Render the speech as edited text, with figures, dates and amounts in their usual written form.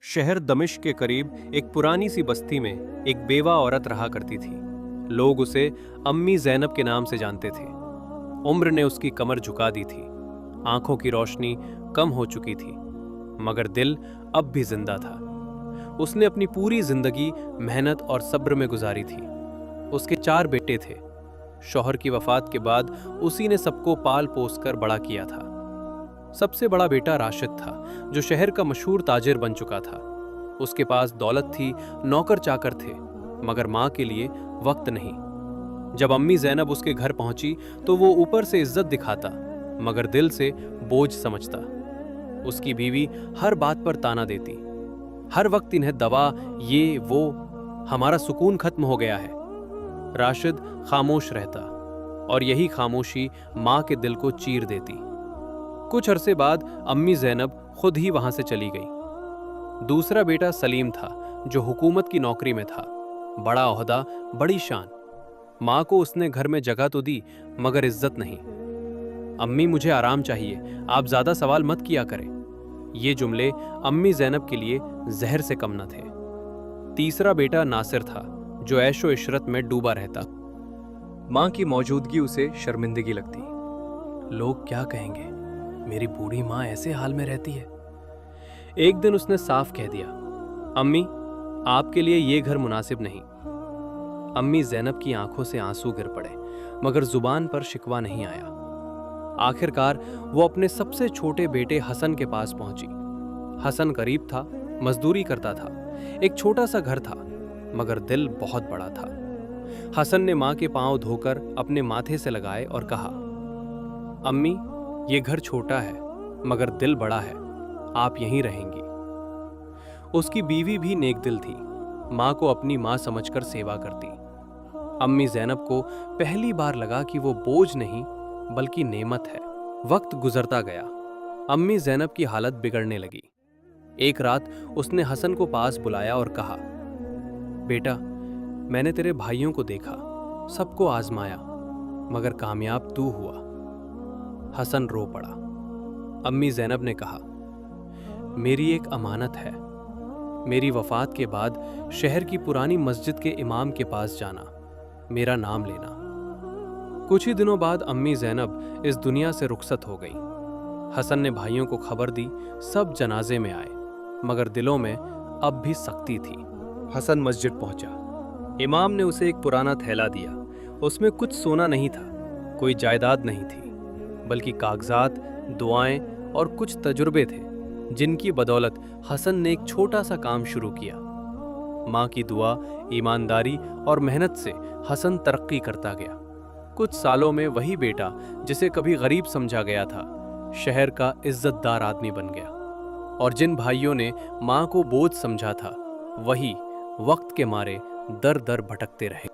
शहर दमिश्क के करीब एक पुरानी सी बस्ती में एक बेवा औरत रहा करती थी। लोग उसे अम्मी ज़ैनब के नाम से जानते थे। उम्र ने उसकी कमर झुका दी थी, आंखों की रोशनी कम हो चुकी थी, मगर दिल अब भी जिंदा था। उसने अपनी पूरी जिंदगी मेहनत और सब्र में गुजारी थी। उसके 4 बेटे थे। शौहर की वफात के बाद उसी ने सबको पाल पोस कर बड़ा किया था। सबसे बड़ा बेटा राशिद था, जो शहर का मशहूर ताजिर बन चुका था। उसके पास दौलत थी, नौकर चाकर थे, मगर माँ के लिए वक्त नहीं। जब अम्मी ज़ैनब उसके घर पहुंची तो वो ऊपर से इज्जत दिखाता, मगर दिल से बोझ समझता। उसकी बीवी हर बात पर ताना देती, हर वक्त इन्हें दवा, ये वो, हमारा सुकून खत्म हो गया है। राशिद खामोश रहता, और यही खामोशी माँ के दिल को चीर देती। कुछ अरसे बाद अम्मी ज़ैनब खुद ही वहां से चली गई। दूसरा बेटा सलीम था, जो हुकूमत की नौकरी में था। बड़ा ओहदा, बड़ी शान। माँ को उसने घर में जगह तो दी, मगर इज्जत नहीं। अम्मी मुझे आराम चाहिए, आप ज्यादा सवाल मत किया करें। ये जुमले अम्मी ज़ैनब के लिए जहर से कम न थे। तीसरा बेटा नासिर था, जो ऐशो इशरत में डूबा रहता। माँ की मौजूदगी उसे शर्मिंदगी लगती। लोग क्या कहेंगे, मेरी बूढ़ी माँ ऐसे हाल में रहती है। एक दिन उसने साफ कह दिया, अम्मी आपके लिए ये घर मुनासिब नहीं। अम्मी ज़ैनब की आंखों से आंसू गिर पड़े, मगर जुबान पर शिकवा नहीं आया। आखिरकार वो अपने सबसे छोटे बेटे हसन के पास पहुंची। हसन गरीब था, मजदूरी करता था। एक छोटा सा घर था, मगर दिल बहुत बड़ा था। हसन ने माँ के पांव धोकर अपने माथे से लगाए और कहा, अम्मी ये घर छोटा है, मगर दिल बड़ा है, आप यहीं रहेंगी। उसकी बीवी भी नेक दिल थी, माँ को अपनी माँ समझकर सेवा करती। अम्मी ज़ैनब को पहली बार लगा कि वो बोझ नहीं बल्कि नेमत है। वक्त गुजरता गया, अम्मी ज़ैनब की हालत बिगड़ने लगी। एक रात उसने हसन को पास बुलाया और कहा, बेटा मैंने तेरे भाइयों को देखा, सबको आजमाया, मगर कामयाब तू हुआ। हसन रो पड़ा। अम्मी ज़ैनब ने कहा, मेरी एक अमानत है, मेरी वफात के बाद शहर की पुरानी मस्जिद के इमाम के पास जाना, मेरा नाम लेना। कुछ ही दिनों बाद अम्मी ज़ैनब इस दुनिया से रुखसत हो गई। हसन ने भाइयों को खबर दी, सब जनाजे में आए, मगर दिलों में अब भी सख्ती थी। हसन मस्जिद पहुंचा। इमाम ने उसे एक पुराना थैला दिया। उसमें कुछ सोना नहीं था, कोई जायदाद नहीं थी, बल्कि कागजात, दुआएं और कुछ तजुर्बे थे, जिनकी बदौलत हसन ने एक छोटा सा काम शुरू किया। माँ की दुआ, ईमानदारी और मेहनत से हसन तरक्की करता गया। कुछ सालों में वही बेटा जिसे कभी गरीब समझा गया था, शहर का इज्जतदार आदमी बन गया। और जिन भाइयों ने माँ को बोझ समझा था, वही वक्त के मारे दर दर भटकते रहे।